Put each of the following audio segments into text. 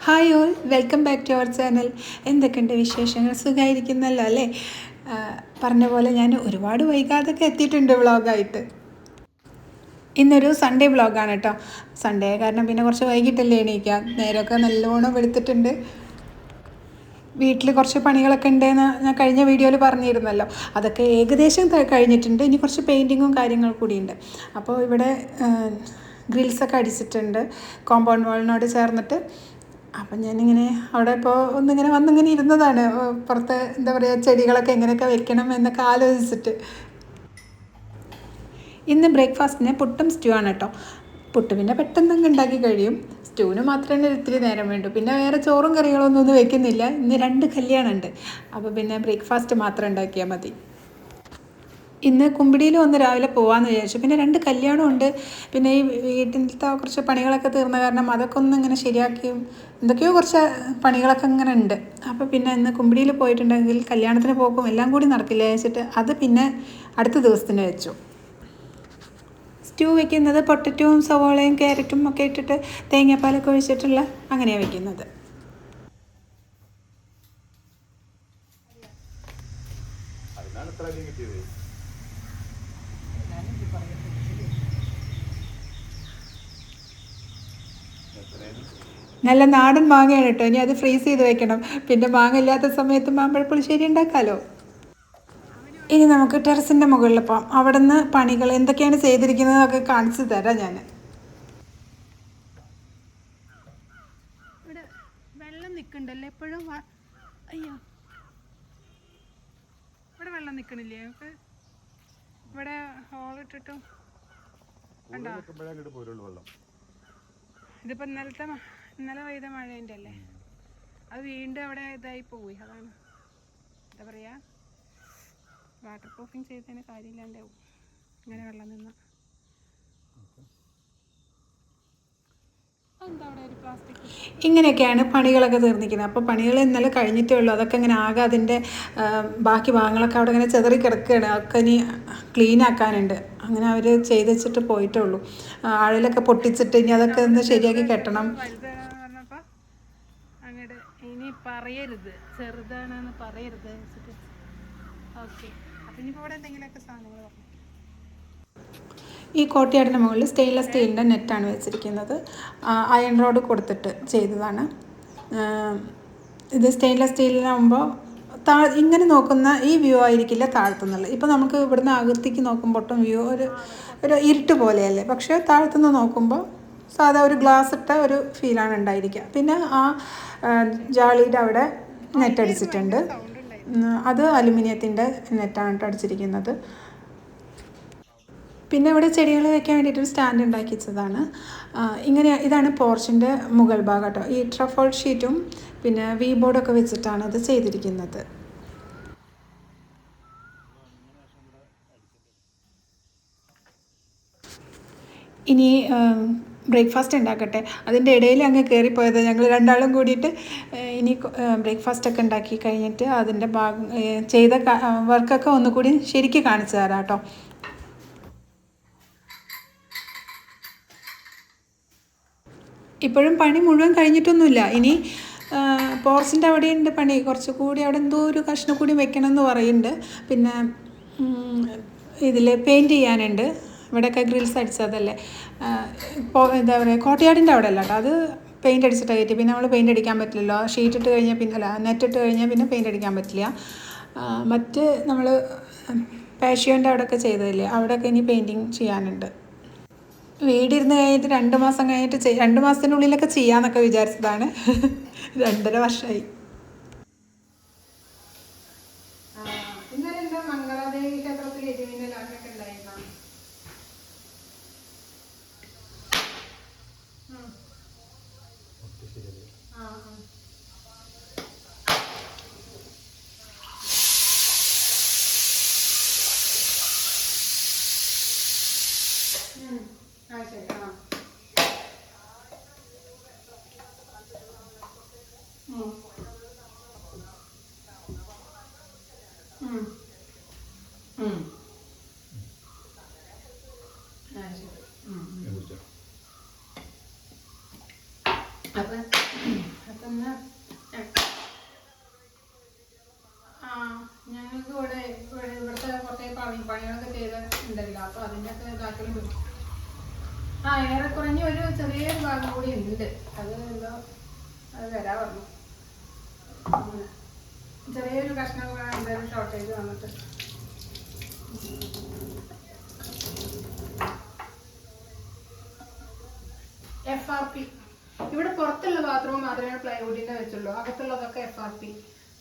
Hi all, welcome back to our channel. എന്തൊക്കെയുണ്ട് വിശേഷങ്ങൾ? സുഖമായിരിക്കുന്നല്ലോ അല്ലേ? പറഞ്ഞ പോലെ ഞാൻ ഒരുപാട് വൈകാതൊക്കെ എത്തിയിട്ടുണ്ട് വ്ളോഗായിട്ട്. ഇന്നൊരു സൺഡേ വ്ളോഗാണ് കേട്ടോ. സൺഡേ കാരണം പിന്നെ കുറച്ച് വൈകിട്ടല്ലേ എണീക്കാം. നേരമൊക്കെ നല്ലോണം വെളുത്തിട്ടുണ്ട്. വീട്ടിൽ കുറച്ച് പണികളൊക്കെ ഉണ്ടെന്ന് ഞാൻ കഴിഞ്ഞ വീഡിയോയിൽ പറഞ്ഞിരുന്നല്ലോ. അതൊക്കെ ഏകദേശം കഴിഞ്ഞിട്ടുണ്ട്. ഇനി കുറച്ച് പെയിൻറ്റിങ്ങും കാര്യങ്ങളും കൂടിയുണ്ട്. അപ്പോൾ ഇവിടെ ഗ്രിൽസൊക്കെ അടിച്ചിട്ടുണ്ട് കോമ്പൗണ്ട് വാളിനോട് ചേർന്നിട്ട്. അപ്പം ഞാനിങ്ങനെ അവിടെ ഇപ്പോൾ വന്നിങ്ങനെ ഇരുന്നതാണ്. പുറത്ത് എന്താ പറയുക, ചെടികളൊക്കെ എങ്ങനെയൊക്കെ വെക്കണം എന്നൊക്കെ ആലോചിച്ചിട്ട്. ഇന്ന് ബ്രേക്ക്ഫാസ്റ്റിന് പുട്ടും സ്റ്റൂ ആണ് കേട്ടോ. പുട്ട് പിന്നെ പെട്ടെന്നങ്ങ് ഉണ്ടാക്കി കഴിയും. സ്റ്റൂവിന് മാത്രമേ ഇത്തിരി നേരം വേണ്ടൂ. പിന്നെ വേറെ ചോറും കറികളൊന്നും വെക്കുന്നില്ല. ഇന്ന് 2 കല്യാണമുണ്ട്. അപ്പോൾ പിന്നെ ബ്രേക്ക്ഫാസ്റ്റ് മാത്രം ഉണ്ടാക്കിയാൽ മതി. ഇന്ന് കുമ്പിടിയിൽ ഒന്ന് രാവിലെ പോകാമെന്ന് വിചാരിച്ചു. പിന്നെ 2 കല്യാണമുണ്ട്. പിന്നെ ഈ വീട്ടിലത്തെ കുറച്ച് പണികളൊക്കെ തീർന്ന കാരണം അതൊക്കെ ഒന്ന് ഇങ്ങനെ ശരിയാക്കിയും എന്തൊക്കെയോ കുറച്ച് പണികളൊക്കെ ഇങ്ങനെ ഉണ്ട്. അപ്പോൾ പിന്നെ ഇന്ന് കുമ്പിടിയിൽ പോയിട്ടുണ്ടെങ്കിൽ കല്യാണത്തിന് പോക്കും എല്ലാം കൂടി നടക്കില്ല വെച്ചിട്ട് അത് പിന്നെ അടുത്ത ദിവസത്തിന് വെച്ചു. സ്റ്റൂ വെക്കുന്നത് പൊട്ടറ്റോയും സവോളയും ക്യാരറ്റും ഒക്കെ ഇട്ടിട്ട് തേങ്ങാപ്പാലൊക്കെ ഒഴിച്ചിട്ടുള്ള അങ്ങനെയാണ് വെക്കുന്നത്. നല്ല നാടൻ മാങ്ങയാണ് കേട്ടോ. ഇനി അത് ഫ്രീസ് ചെയ്ത് വെക്കണം. പിന്നെ മാങ്ങ ഇല്ലാത്ത സമയത്ത് മാമ്പഴപ്പുളിശ്ശേരി ഉണ്ടാക്കാമല്ലോ. ഇനി നമുക്ക് ടെറസിൻ്റെ മുകളിൽ പോകാം. അവിടെ നിന്ന് പണികൾ എന്തൊക്കെയാണ് ചെയ്തിരിക്കുന്നതൊക്കെ കാണിച്ചു തരാം ഞാൻ. ഇവിടെ വെള്ളം നിൽക്കണ്ടല്ലോ എപ്പോഴും. അയ്യോ, ഇവിടെ വെള്ളം നിൽക്കണില്ലേ? നമുക്ക് ഇവിടെ ഹോളിട്ടിട്ടും കണ്ടോ? ഇതിപ്പോൾ ഇന്നലെ പെയ്ത മഴേൻ്റെ അല്ലേ? അത് വീണ്ടും അവിടെ ഇതായി പോയി. അതാണ് എന്താ പറയുക, വാട്ടർ പ്രൂഫിങ് ചെയ്തതിന് കാര്യമില്ലാണ്ടാവും ഇങ്ങനെ വെള്ളം നിന്ന്. ഇങ്ങനെയൊക്കെയാണ് പണികളൊക്കെ തീർന്നിരിക്കുന്നത്. അപ്പോൾ പണികൾ ഇന്നലെ കഴിഞ്ഞിട്ടേ ഉള്ളൂ. അതൊക്കെ ഇങ്ങനെ ആകെ അതിൻ്റെ ബാക്കി ഭാഗങ്ങളൊക്കെ അവിടെ ഇങ്ങനെ ചെതറി കിടക്കുകയാണ്. അതൊക്കെ ഇനി ക്ലീൻ ആക്കാനുണ്ട്. അങ്ങനെ അവർ ചെയ്ത് വെച്ചിട്ട് പോയിട്ടേ ഉള്ളൂ. ആഴലൊക്കെ പൊട്ടിച്ചിട്ട് ഇനി അതൊക്കെ ഒന്ന് ശരിയാക്കി കെട്ടണം. അങ്ങോട്ട് ഇനി പറയരുത്, ചെറുതാണെന്ന് പറയരുത് വെച്ചിട്ട്. ഓക്കെ, അപ്പം ഇനിയിപ്പോൾ ഇവിടെ എന്തെങ്കിലുമൊക്കെ സാധനങ്ങൾ പറഞ്ഞു. ഈ കോട്ടയാടിൻ്റെ മുകളിൽ സ്റ്റെയിൻലെസ് സ്റ്റീലിൻ്റെ നെറ്റാണ് വെച്ചിരിക്കുന്നത്. അയൺ റോഡ് കൊടുത്തിട്ട് ചെയ്തതാണ്. ഇത് സ്റ്റെയിൻലെസ് സ്റ്റീലിനാകുമ്പോൾ ഇങ്ങനെ നോക്കുന്ന ഈ വ്യൂ ആയിരിക്കില്ല താഴ്ത്തുന്നുള്ളത്. ഇപ്പോൾ നമുക്ക് ഇവിടുന്ന് അകത്തേക്ക് നോക്കുമ്പോട്ടും വ്യൂ ഒരു ഇരുട്ട് പോലെയല്ലേ. പക്ഷേ താഴ്ത്തുനിന്ന് നോക്കുമ്പോൾ സാധാ ഒരു ഗ്ലാസ് ഇട്ട ഒരു ഫീലാണ് ഉണ്ടായിരിക്കുക. പിന്നെ ആ ജാളിയുടെ അവിടെ നെറ്റ് അടിച്ചിട്ടുണ്ട്. അത് അലുമിനിയത്തിൻ്റെ നെറ്റാണ് അടിച്ചിരിക്കുന്നത്. പിന്നെ ഇവിടെ ചെടികൾ വെക്കാൻ വേണ്ടിയിട്ടൊരു സ്റ്റാൻഡ് ഉണ്ടാക്കി വെച്ചതാണ്. ഇതാണ് പോർച്ചിൻ്റെ മുകൾ ഭാഗം കേട്ടോ. ഈ ട്രഫോൾ ഷീറ്റും പിന്നെ വി ബോർഡൊക്കെ വെച്ചിട്ടാണ് ഇത് ചെയ്തിരിക്കുന്നത്. ഇനി ബ്രേക്ക്ഫാസ്റ്റ് ഉണ്ടാക്കട്ടെ. അതിൻ്റെ ഇടയിൽ അങ്ങ് കയറിപ്പോയത് ഞങ്ങൾ രണ്ടാളും കൂടിയിട്ട്. ഇനി ബ്രേക്ക്ഫാസ്റ്റൊക്കെ ഉണ്ടാക്കി കഴിഞ്ഞിട്ട് അതിൻ്റെ ചെയ്ത വർക്കൊക്കെ ഒന്നുകൂടി ശരിക്ക് കാണിച്ചു തരാം കേട്ടോ. ഇപ്പോഴും പണി മുഴുവൻ കഴിഞ്ഞിട്ടൊന്നുമില്ല. ഇനി പോർച്ചിൻ്റെ അവിടെയുണ്ട് പണി. കുറച്ചുകൂടി അവിടെ എന്തോ ഒരു കഷ്ണം കൂടി വെക്കണം എന്ന് പറയുന്നുണ്ട്. പിന്നെ ഇതിൽ പെയിൻറ്റ് ചെയ്യാനുണ്ട്. ഇവിടെയൊക്കെ ഗ്രിൽസ് അടിച്ചതല്ലേ. എന്താ പറയുക, കോട്ടയാടിൻ്റെ അവിടെ അല്ല കേട്ടോ. അത് പെയിൻറ്റ് അടിച്ചിട്ട് കയറ്റി. പിന്നെ നമ്മൾ പെയിൻറ്റ് അടിക്കാൻ പറ്റില്ലല്ലോ. ഷീറ്റ് ഇട്ട് കഴിഞ്ഞാൽ പിന്നെ നെറ്റ് ഇട്ട് കഴിഞ്ഞാൽ പിന്നെ പെയിൻറ്റ് അടിക്കാൻ പറ്റില്ല. മറ്റ് നമ്മൾ പാഷ്യോൻ്റെ അവിടെയൊക്കെ ചെയ്തതില്ലേ, അവിടെയൊക്കെ ഇനി പെയിൻറ്റിങ് ചെയ്യാനുണ്ട്. വീടിരുന്ന് കഴിഞ്ഞിട്ട് 2 മാസം കഴിഞ്ഞിട്ട് 2 മാസത്തിനുള്ളിലൊക്കെ ചെയ്യാമെന്നൊക്കെ വിചാരിച്ചതാണ്. 2.5 വർഷമായി. ഇന്നലെ എന്താ മംഗളാദേവി ക്ഷേത്രത്തിൽ എരിമീനലാക്കൊക്കെ ഉണ്ടായിരുന്ന ശരി. അപ്പം അപ്പം ഒന്ന് ഞങ്ങൾക്ക് ഇവിടുത്തെ കുറേ പണികളൊക്കെ ചെയ്തിട്ടുണ്ടല്ലോ, അപ്പോൾ അതിൻ്റെ ഒക്കെ ഇതാക്കലും വരും. ഏറെക്കുറഞ്ഞ ഒരു ചെറിയൊരു ഭാഗം കൂടി ഉണ്ട്, അത് എന്തോ അത് വരാൻ പറഞ്ഞു. ചെറിയൊരു കഷ്ണം എന്തായാലും ഷോർട്ടേജ് വന്നിട്ട് FRP. ഇവിടെ പുറത്തുള്ള ബാത്റൂം മാത്രമേ പ്ലൈവുഡിൻ്റെ വെച്ചുള്ളൂ, അകത്തുള്ളതൊക്കെ FRP.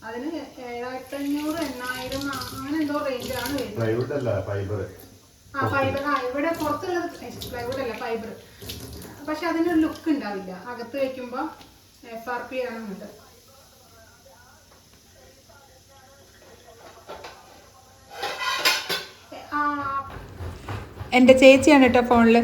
അതിന് 7500 8000 അങ്ങനെ എന്തോ റേഞ്ചാണ് വരുന്നത്. ഫൈബർ. ഇവിടെ പുറത്തുള്ളത് പ്ലൈവുഡ് അല്ല, ഫൈബർ. പക്ഷെ അതിനൊരു ലുക്ക് ഉണ്ടാവില്ല, അകത്ത് വയ്ക്കുമ്പോൾ FRP ആണ് ഉണ്ട്. എൻ്റെ ചേച്ചിയാണ് കേട്ടോ ഫോണിൽ.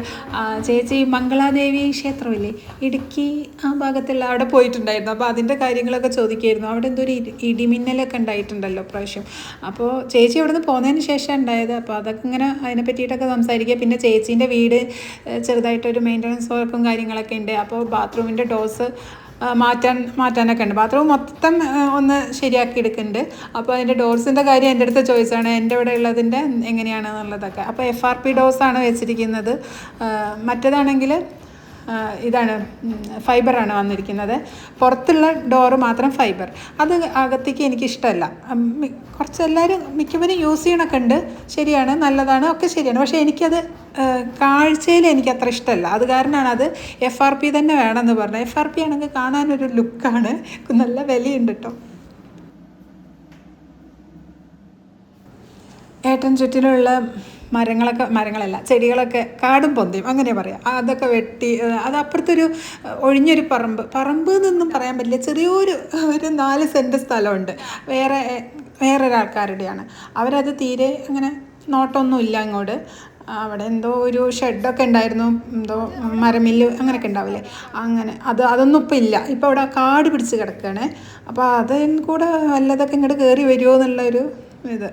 ചേച്ചി മംഗളാദേവി ക്ഷേത്രമില്ലേ ഇടുക്കി ആ ഭാഗത്തുള്ള അവിടെ പോയിട്ടുണ്ടായിരുന്നു. അപ്പോൾ അതിൻ്റെ കാര്യങ്ങളൊക്കെ ചോദിക്കുമായിരുന്നു. അവിടെ എന്തോ ഒരു ഇടിമിന്നലൊക്കെ ഉണ്ടായിട്ടുണ്ടല്ലോ പ്രാവശ്യം. അപ്പോൾ ചേച്ചി അവിടെ നിന്ന് പോകുന്നതിന് ശേഷം ഉണ്ടായത്. അപ്പോൾ അതൊക്കെ ഇങ്ങനെ അതിനെ പറ്റിയിട്ടൊക്കെ സംസാരിക്കുക. പിന്നെ ചേച്ചീൻ്റെ വീട് ചെറുതായിട്ടൊരു മെയിൻ്റനൻസ് വർക്കും കാര്യങ്ങളൊക്കെ ഉണ്ട്. അപ്പോൾ ബാത്റൂമിൻ്റെ ഡോസ് മാറ്റാനൊക്കെ ഉണ്ട്. ബാത്റൂം മൊത്തം ഒന്ന് ശരിയാക്കി എടുക്കുന്നുണ്ട്. അപ്പോൾ അതിൻ്റെ ഡോർസിൻ്റെ കാര്യം എൻ്റെ അടുത്ത് ചോദിച്ചാണ്, എൻ്റെ ഇവിടെ ഉള്ളതിൻ്റെ എങ്ങനെയാണെന്നുള്ളതൊക്കെ. അപ്പോൾ FRP ഡോസാണ് വെച്ചിരിക്കുന്നത്. മറ്റേതാണെങ്കിൽ ഇതാണ് ഫൈബറാണ് വന്നിരിക്കുന്നത്. പുറത്തുള്ള ഡോറ് മാത്രം ഫൈബർ. അത് അകത്തേക്ക് എനിക്കിഷ്ടമല്ല. കുറച്ച് എല്ലാവരും മിക്കവരും യൂസ് ചെയ്യണമൊക്കെ ഉണ്ട്, ശരിയാണ്, നല്ലതാണ്, ഒക്കെ ശരിയാണ്. പക്ഷേ എനിക്കത് കാഴ്ചയിൽ എനിക്ക് അത്ര ഇഷ്ടമല്ല. അത് കാരണമാണ് അത് FRP തന്നെ വേണമെന്ന് പറഞ്ഞത്. FRP ആണെങ്കിൽ കാണാനൊരു ലുക്കാണ്, നല്ല വിലയുണ്ട് കേട്ടോ. ഏട്ടൻ ചുറ്റിലുള്ള മരങ്ങളല്ല ചെടികളൊക്കെ കാടും പൊന്തിയും അങ്ങനെ പറയാം, അതൊക്കെ വെട്ടി. അത് അപ്പുറത്തൊരു ഒഴിഞ്ഞൊരു പറമ്പ് എന്നൊന്നും പറയാൻ പറ്റില്ല, ചെറിയൊരു 4 സെൻറ്റ് സ്ഥലമുണ്ട്, വേറൊരാൾക്കാരുടെയാണ്. അവരത് തീരെ അങ്ങനെ നോട്ടമൊന്നുമില്ല അങ്ങോട്ട്. അവിടെ എന്തോ ഒരു ഷെഡൊക്കെ ഉണ്ടായിരുന്നു, എന്തോ മരമില്ല് അങ്ങനെയൊക്കെ ഉണ്ടാവില്ലേ, അങ്ങനെ അതൊന്നും ഇപ്പം ഇല്ല. ഇപ്പം അവിടെ കാട് പിടിച്ച് കിടക്കുകയാണ്. അപ്പോൾ അതിന് കൂടെ വല്ലതൊക്കെ ഇങ്ങോട്ട് കയറി വരുമോ എന്നുള്ളൊരു ഇത്.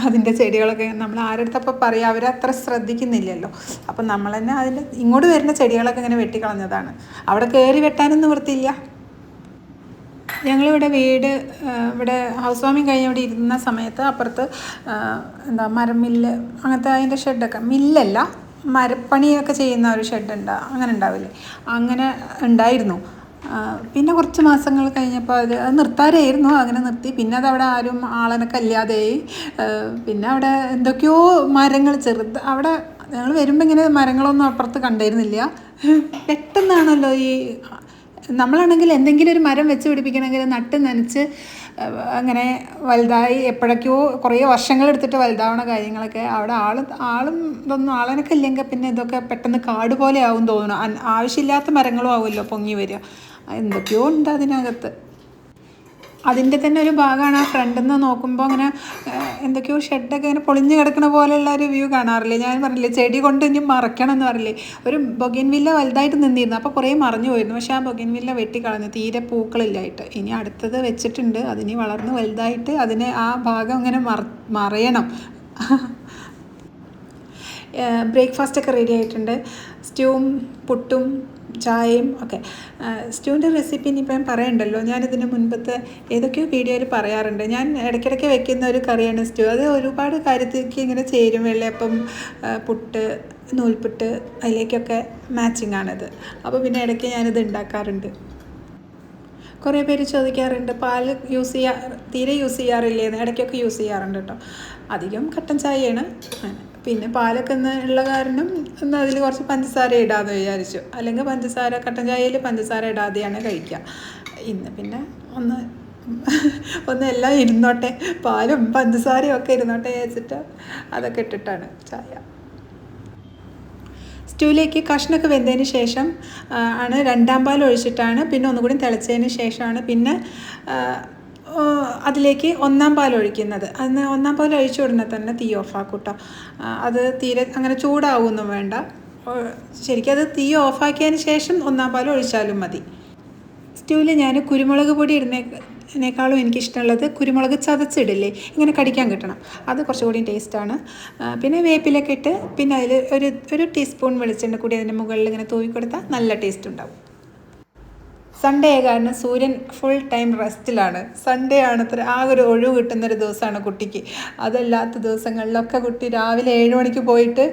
അതിൻ്റെ ചെടികളൊക്കെ നമ്മൾ ആരെടുത്തപ്പോൾ പറയാം, അവരത്ര ശ്രദ്ധിക്കുന്നില്ലല്ലോ. അപ്പം നമ്മൾ തന്നെ അതിൻ്റെ ഇങ്ങോട്ട് വരുന്ന ചെടികളൊക്കെ ഇങ്ങനെ വെട്ടിക്കളഞ്ഞതാണ്. അവിടെ കയറി വെട്ടാനൊന്നും നിവൃത്തിയില്ല. ഞങ്ങളിവിടെ ഇവിടെ ഹൗസ് വാമിങ് കഴിഞ്ഞ് ഇവിടെ ഇരുന്ന സമയത്ത് അപ്പുറത്ത് മരമില്ല് അങ്ങനത്തെ അതിൻ്റെ ഷെഡൊക്കെ, മില്ലല്ല മരപ്പണിയൊക്കെ ചെയ്യുന്ന ഒരു ഷെഡ് അങ്ങനെ ഉണ്ടാവില്ലേ, അങ്ങനെ ഉണ്ടായിരുന്നു. പിന്നെ കുറച്ച് മാസങ്ങൾ കഴിഞ്ഞപ്പോൾ അത് നിർത്താറായിരുന്നു, അങ്ങനെ നിർത്തി. പിന്നെ അതവിടെ ആരും ആളനൊക്കെ ഇല്ലാതെയായി. പിന്നെ അവിടെ എന്തൊക്കെയോ മരങ്ങൾ അവിടെ ഞങ്ങൾ വരുമ്പോൾ ഇങ്ങനെ മരങ്ങളൊന്നും അപ്പുറത്ത് കണ്ടിരുന്നില്ല. പെട്ടെന്നാണല്ലോ നമ്മളാണെങ്കിൽ എന്തെങ്കിലും ഒരു മരം വെച്ച് പിടിപ്പിക്കണമെങ്കിൽ നട്ട് നനച്ച് അങ്ങനെ വലുതായി എപ്പോഴൊക്കെയോ കുറേ വർഷങ്ങളെടുത്തിട്ട് വലുതാവണ കാര്യങ്ങളൊക്കെ അവിടെ ആളും ഇതൊന്നും ആളനൊക്കെ ഇല്ലെങ്കിൽ പിന്നെ ഇതൊക്കെ പെട്ടെന്ന് കാട് പോലെ ആവും തോന്നുന്നു. ആവശ്യമില്ലാത്ത മരങ്ങളും ആവുമല്ലോ പൊങ്ങി വരിക, എന്തൊക്കെയോ ഉണ്ട് അതിനകത്ത്. അതിൻ്റെ തന്നെ ഒരു ഭാഗമാണ് ആ ഫ്രണ്ടിൽ നിന്ന് നോക്കുമ്പോൾ അങ്ങനെ എന്തൊക്കെയോ ഷെഡൊക്കെ ഇങ്ങനെ പൊളിഞ്ഞ് കിടക്കുന്ന പോലെയുള്ള ഒരു വ്യൂ കാണാറില്ലേ. ഞാൻ പറഞ്ഞില്ലേ ചെടി കൊണ്ട് ഇനി മറയ്ക്കണം എന്ന് പറഞ്ഞില്ലേ. ഒരു ബൊഗൈൻവില്ല വലുതായിട്ട് നിന്നിരുന്നു, അപ്പോൾ കുറേ മറിഞ്ഞു പോയിരുന്നു. പക്ഷേ ആ ബൊഗൈൻവില്ല വെട്ടിക്കളഞ്ഞു, തീരെ പൂക്കളില്ലായിട്ട്. ഇനി അടുത്തത് വെച്ചിട്ടുണ്ട്, അതിനി വളർന്ന് വലുതായിട്ട് അതിനെ ആ ഭാഗം ഇങ്ങനെ മറയണം. ബ്രേക്ക്ഫാസ്റ്റൊക്കെ റെഡി ആയിട്ടുണ്ട്, സ്റ്റൂവും പുട്ടും ചായയും ഒക്കെ. സ്റ്റൂവിൻ്റെ റെസിപ്പി ഇനിയിപ്പോൾ ഞാൻ പറയണ്ടല്ലോ, ഞാനിതിന് മുൻപത്തെ ഏതൊക്കെയോ വീഡിയോയിൽ പറയാറുണ്ട്. ഞാൻ ഇടയ്ക്കിടയ്ക്ക് വെക്കുന്ന ഒരു കറിയാണ് സ്റ്റൂ. അത് ഒരുപാട് കാര്യത്തിലേക്ക് ഇങ്ങനെ ചേരും. വെള്ളയപ്പം, പുട്ട്, നൂൽപുട്ട്, അതിലേക്കൊക്കെ മാച്ചിങ് ആണിത്. അപ്പോൾ പിന്നെ ഇടയ്ക്ക് ഞാനിത് ഉണ്ടാക്കാറുണ്ട്. കുറേ പേര് ചോദിക്കാറുണ്ട് പാൽ തീരെ യൂസ് ചെയ്യാറില്ലേന്ന്. ഇടയ്ക്കൊക്കെ യൂസ് ചെയ്യാറുണ്ട് കേട്ടോ. അധികം കട്ടൻ ചായയാണ്. പിന്നെ പാലൊക്കെ ഉള്ള കാരണം ഒന്ന് അതിൽ കുറച്ച് പഞ്ചസാര ഇടാമെന്ന് വിചാരിച്ചു. അല്ലെങ്കിൽ കട്ടൻ ചായയിൽ പഞ്ചസാര ഇടാതെയാണ് കഴിക്കുക. ഇന്ന് പിന്നെ ഒന്ന് എല്ലാം ഇരുന്നോട്ടെ, പാലും പഞ്ചസാരയും ഒക്കെ ഇരുന്നോട്ടെ വിചാരിച്ചിട്ട് അതൊക്കെ ഇട്ടിട്ടാണ് ചായ. സ്റ്റൂവിലേക്ക് കഷ്ണമൊക്കെ വെന്തതിന് ശേഷം ആണ് 2ാം പാൽ ഒഴിച്ചിട്ടാണ്, പിന്നെ ഒന്നുകൂടി തിളച്ചതിന് ശേഷമാണ് പിന്നെ അതിലേക്ക് 1ാം പാൽ ഒഴിക്കുന്നത്. അന്ന് 1ാം പാൽ ഒഴിച്ച ഉടനെ തന്നെ തീ ഓഫാക്കും കേട്ടോ. അത് തീരെ അങ്ങനെ ചൂടാവുമൊന്നും വേണ്ട. ശരിക്കും അത് തീ ഓഫാക്കിയതിന് ശേഷം 1ാം പാൽ ഒഴിച്ചാലും മതി. സ്റ്റൂവിൽ ഞാൻ കുരുമുളക് പൊടി ഇടുന്നതിനേക്കാളും എനിക്കിഷ്ടമുള്ളത് കുരുമുളക് ചതച്ചിടില്ലേ, ഇങ്ങനെ കടിക്കാൻ കിട്ടണം, അത് കുറച്ചുകൂടി ടേസ്റ്റാണ്. പിന്നെ വേപ്പിലൊക്കെ ഇട്ട് പിന്നെ അതിൽ ഒരു ടീസ്പൂൺ വെളിച്ചെണ്ണ കൂടി അതിൻ്റെ മുകളിൽ ഇങ്ങനെ തൂവി കൊടുത്താൽ നല്ല ടേസ്റ്റ് ഉണ്ടാവും. സൺഡേ ആയ കാരണം സൂര്യൻ ഫുൾ ടൈം റെസ്റ്റിലാണ്. സൺഡേ ആണ് ആ ഒരു ഒഴിവ് കിട്ടുന്നൊരു ദിവസമാണ് കുട്ടിക്ക്. അതല്ലാത്ത ദിവസങ്ങളിലൊക്കെ കുട്ടി രാവിലെ 7 മണിക്ക് പോയിട്ട്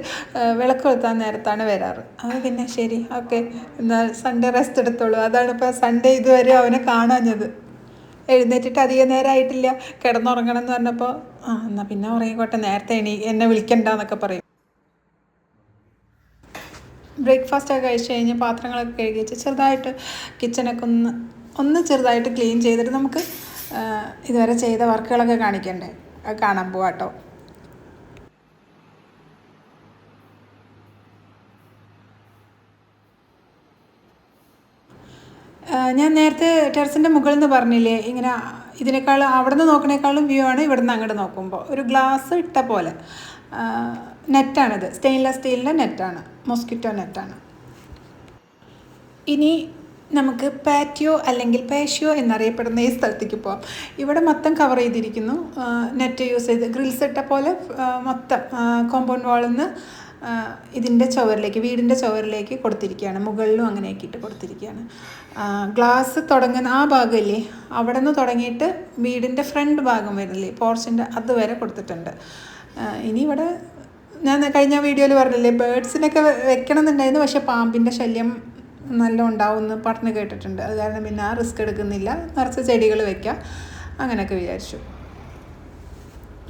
വിളക്ക് കൊളുത്താൻ നേരത്താണ് വരാറ്. അപ്പോൾ പിന്നെ ശരി, ഓക്കെ, എന്നാൽ സൺഡേ റെസ്റ്റ് എടുത്തോളൂ. അതാണ് ഇപ്പോൾ സൺഡേ ഇതുവരെ അവനെ കാണാഞ്ഞത്. എഴുന്നേറ്റിട്ട് അധികം നേരമായിട്ടില്ല, കിടന്നുറങ്ങണം എന്ന് പറഞ്ഞപ്പോൾ എന്നാൽ പിന്നെ ഉറങ്ങിക്കോട്ടെ, നേരത്തെ എന്നെ വിളിക്കണ്ടെന്നൊക്കെ പറയും. ബ്രേക്ക്ഫാസ്റ്റൊക്കെ കഴിച്ച് കഴിഞ്ഞ് പാത്രങ്ങളൊക്കെ കഴുകി വെച്ച് ചെറുതായിട്ട് കിച്ചണൊക്കെ ഒന്ന് ചെറുതായിട്ട് ക്ലീൻ ചെയ്തിട്ട് നമുക്ക് ഇതുവരെ ചെയ്ത വർക്കുകളൊക്കെ കാണിക്കണ്ടേ, അത് കാണാൻ പോവാം കേട്ടോ. ഞാൻ നേരത്തെ ടെറസിൻ്റെ മുകളിൽ നിന്ന് പറഞ്ഞില്ലേ, ഇങ്ങനെ ഇതിനേക്കാളും അവിടെ നിന്ന് നോക്കണേക്കാളും വ്യൂ ആണ് ഇവിടെ നിന്ന് അങ്ങോട്ട് നോക്കുമ്പോൾ. ഒരു ഗ്ലാസ് ഇട്ട പോലെ നെറ്റാണിത്, സ്റ്റെയിൻലെസ് സ്റ്റീലിൻ്റെ നെറ്റാണ്, മോസ്കിറ്റോ നെറ്റാണ്. ഇനി നമുക്ക് പാറ്റിയോ അല്ലെങ്കിൽ പേഷ്യോ എന്നറിയപ്പെടുന്ന ഈ സ്ഥലത്തേക്ക് പോകാം. ഇവിടെ മൊത്തം കവർ ചെയ്തിരിക്കുന്നു, നെറ്റ് യൂസ് ചെയ്ത് ഗ്രിൽസ് ഇട്ട പോലെ മൊത്തം കോമ്പൗണ്ട് വാളിൽ നിന്ന് ഇതിൻ്റെ ചുവരിലേക്ക്, വീടിൻ്റെ ചുവരിലേക്ക് കൊടുത്തിരിക്കുകയാണ്. മുകളിലും അങ്ങനെയൊക്കെ ഇട്ട് കൊടുത്തിരിക്കുകയാണ്. ഗ്ലാസ് തുടങ്ങുന്ന ആ ഭാഗമില്ലേ, അവിടെ നിന്ന് തുടങ്ങിയിട്ട് വീടിൻ്റെ ഫ്രണ്ട് ഭാഗം വരില്ലേ, പോർച്ചിൻ്റെ അതുവരെ കൊടുത്തിട്ടുണ്ട്. ഇനി ഇവിടെ ഞാൻ കഴിഞ്ഞ വീഡിയോയിൽ പറഞ്ഞില്ലേ, ബേഡ്സിനൊക്കെ വെക്കണം എന്നുണ്ടായിരുന്നു, പക്ഷേ പാമ്പിൻ്റെ ശല്യം നല്ല ഉണ്ടാവുമെന്ന് പറഞ്ഞ് കേട്ടിട്ടുണ്ട്. അത് കാരണം പിന്നെ ആ റിസ്ക് എടുക്കുന്നില്ല, നിറച്ച് ചെടികൾ വയ്ക്കാം അങ്ങനെയൊക്കെ വിചാരിച്ചു.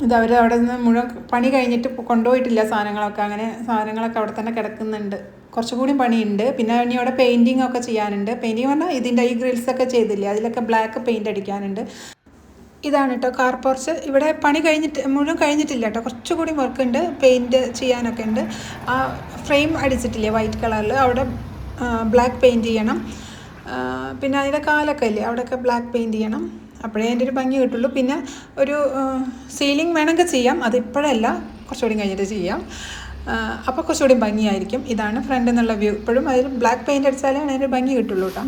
ഇത് അവർ അവിടെ നിന്ന് മുഴുവൻ പണി കഴിഞ്ഞിട്ട് കൊണ്ടുപോയിട്ടില്ല സാധനങ്ങളൊക്കെ, അങ്ങനെ സാധനങ്ങളൊക്കെ അവിടെ തന്നെ കിടക്കുന്നുണ്ട്. കുറച്ചുകൂടി പണിയുണ്ട്. പിന്നെ ഇനി അവിടെ പെയിൻറ്റിങ് ഒക്കെ ചെയ്യാനുണ്ട്. പെയിൻറ്റിങ് പറഞ്ഞാൽ ഇതിൻ്റെ ഈ ഗ്രിൽസൊക്കെ ചെയ്തില്ലേ, അതിലൊക്കെ ബ്ലാക്ക് പെയിൻറ്റ് അടിക്കാനുണ്ട്. ഇതാണ് കേട്ടോ കാർ പോർച്ച്. ഇവിടെ പണി മുഴുവൻ കഴിഞ്ഞിട്ടില്ല കേട്ടോ, കുറച്ചുകൂടി വർക്കുണ്ട്, പെയിൻറ്റ് ചെയ്യാനൊക്കെ ഉണ്ട്. ആ ഫ്രെയിം അടിച്ചിട്ടില്ലേ വൈറ്റ് കളറിൽ, അവിടെ ബ്ലാക്ക് പെയിൻറ്റ് ചെയ്യണം. പിന്നെ അതിൻ്റെ കാലൊക്കെ ഇല്ലേ, അവിടെയൊക്കെ ബ്ലാക്ക് പെയിൻറ്റ് ചെയ്യണം, അപ്പോഴേ അതിൻ്റെ ഒരു ഭംഗി കിട്ടുള്ളൂ. പിന്നെ ഒരു സീലിംഗ് വേണമെങ്കിൽ ചെയ്യാം, അതിപ്പോഴല്ല, കുറച്ചുകൂടി കഴിഞ്ഞിട്ട് ചെയ്യാം, അപ്പോൾ കുറച്ചുകൂടി ഭംഗിയായിരിക്കും. ഇതാണ് ഫ്രണ്ട് എന്നുള്ള വ്യൂ. ഇപ്പോഴും അതിൽ ബ്ലാക്ക് പെയിൻറ്റ് അടിച്ചാലേ അതിൻ്റെ ഭംഗി കിട്ടുള്ളൂ കേട്ടോ.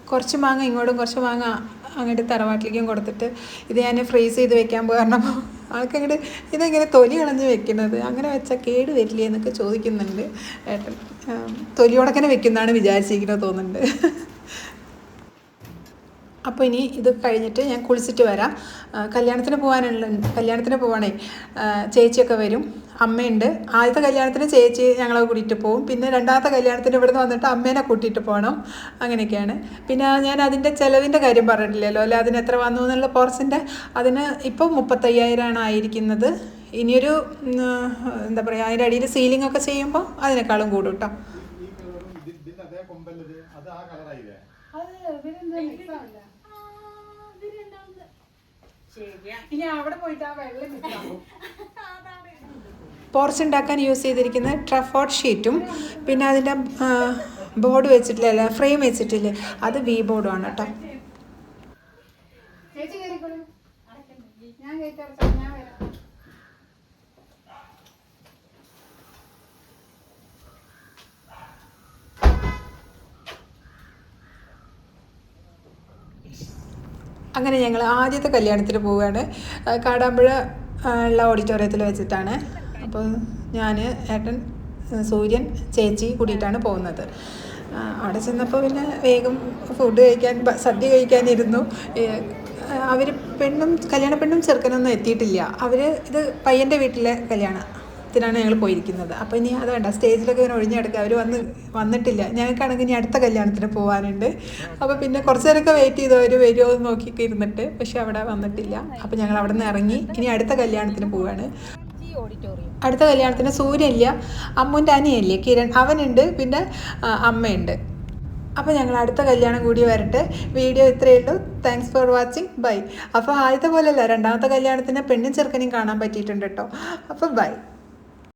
കുറച്ച് മാങ്ങ ഇങ്ങോട്ടും കുറച്ച് മാങ്ങ അങ്ങോട്ട് തറവാട്ടിലേക്കും കൊടുത്തിട്ട് ഇത് ഞാൻ ഫ്രീസ് ചെയ്ത് വെക്കാൻ പറഞ്ഞപ്പോൾ ആൾക്കങ്ങോട്ട് ഇതെങ്ങനെ തൊലി കളഞ്ഞ് വെക്കുന്നത്, അങ്ങനെ വെച്ചാൽ കേട് വരില്ലേ എന്നൊക്കെ ചോദിക്കുന്നുണ്ട് ഏട്ടൻ. തൊലിയോടക്കനെ വെക്കുന്നതാണ് വിചാരിച്ചിരിക്കുന്നത് തോന്നുന്നുണ്ട്. അപ്പോൾ ഇനി ഇത് കഴിഞ്ഞിട്ട് ഞാൻ കുളിച്ചിട്ട് വരാം. കല്യാണത്തിന് പോവാണേ, ചേച്ചിയൊക്കെ വരും, അമ്മയുണ്ട്. ആദ്യത്തെ കല്യാണത്തിന് ചേച്ചി ഞങ്ങളെ കൂട്ടിയിട്ട് പോകും, പിന്നെ രണ്ടാമത്തെ കല്യാണത്തിന് ഇവിടുന്ന് വന്നിട്ട് അമ്മേനെ കൂട്ടിയിട്ട് പോകണം, അങ്ങനെയൊക്കെയാണ്. പിന്നെ ഞാൻ അതിൻ്റെ ചിലവിൻ്റെ കാര്യം പറഞ്ഞിട്ടില്ലല്ലോ അല്ലേ, അതിന് എത്ര വന്നു എന്നുള്ള പോർച്ചിൻ്റെ. അതിന് ഇപ്പോൾ 35,000 ആയിരിക്കുന്നത്. ഇനിയൊരു എന്താ പറയുക, അതിൻ്റെ അടിയിൽ സീലിംഗ് ഒക്കെ ചെയ്യുമ്പോൾ അതിനേക്കാളും കൂടും കേട്ടോ. പോർച്ച് ഉണ്ടാക്കാൻ യൂസ് ചെയ്തിരിക്കുന്ന ട്രഫോർഡ് ഷീറ്റും പിന്നെ അതിൻ്റെ ബോർഡ് വെച്ചിട്ടില്ല, ഫ്രെയിം വെച്ചിട്ടില്ലേ, അത് വി ബോർഡുമാണ് കേട്ടോ. അങ്ങനെ ഞങ്ങൾ ആദ്യത്തെ കല്യാണത്തിന് പോവുകയാണ്. കാടാമ്പുഴ ഉള്ള ഓഡിറ്റോറിയത്തിൽ വെച്ചിട്ടാണ്. അപ്പോൾ ഞാൻ, ഏട്ടൻ, സൂര്യൻ, ചേച്ചി കൂടിയിട്ടാണ് പോകുന്നത്. അവിടെ ചെന്നപ്പോൾ പിന്നെ വേഗം ഫുഡ് കഴിക്കാൻ, സദ്യ കഴിക്കാനിരുന്നു. അവർ കല്യാണ പെണ്ണും ചെറുക്കനൊന്നും എത്തിയിട്ടില്ല. ഇത് പയ്യൻ്റെ വീട്ടിലെ കല്യാണത്തിനാണ് ഞങ്ങൾ പോയിരിക്കുന്നത്. അപ്പോൾ ഇനി അത് വേണ്ട, സ്റ്റേജിലൊക്കെ ഇങ്ങനെ ഒഴിഞ്ഞെടുക്കുക, അവർ വന്നിട്ടില്ല. ഞങ്ങൾക്കാണെങ്കിൽ ഇനി അടുത്ത കല്യാണത്തിന് പോകാനുണ്ട്. അപ്പോൾ പിന്നെ കുറച്ച് നേരമൊക്കെ വെയിറ്റ് ചെയ്തു, അവർ വരുമോ എന്ന് നോക്കിയൊക്കെ ഇരുന്നിട്ട്, പക്ഷെ അവിടെ വന്നിട്ടില്ല. അപ്പോൾ ഞങ്ങൾ അവിടെ നിന്ന് ഇറങ്ങി ഇനി അടുത്ത കല്യാണത്തിന് പോവുകയാണ്. അടുത്ത കല്യാണത്തിന് സൂര്യനില്ല, അമ്മുൻ്റെ അനിയല്ലേ കിരൺ, അവനുണ്ട്, പിന്നെ അമ്മയുണ്ട്. അപ്പോൾ ഞങ്ങൾ അടുത്ത കല്യാണം കൂടി വരട്ടെ. വീഡിയോ ഇത്രയേ ഉള്ളൂ. Thanks for watching. ബൈ. അപ്പോൾ ആദ്യത്തെ പോലെയല്ല, രണ്ടാമത്തെ കല്യാണത്തിന് പെണ്ണും ചെറുക്കനെയും കാണാൻ പറ്റിയിട്ടുണ്ട് കേട്ടോ. അപ്പോൾ ബൈ.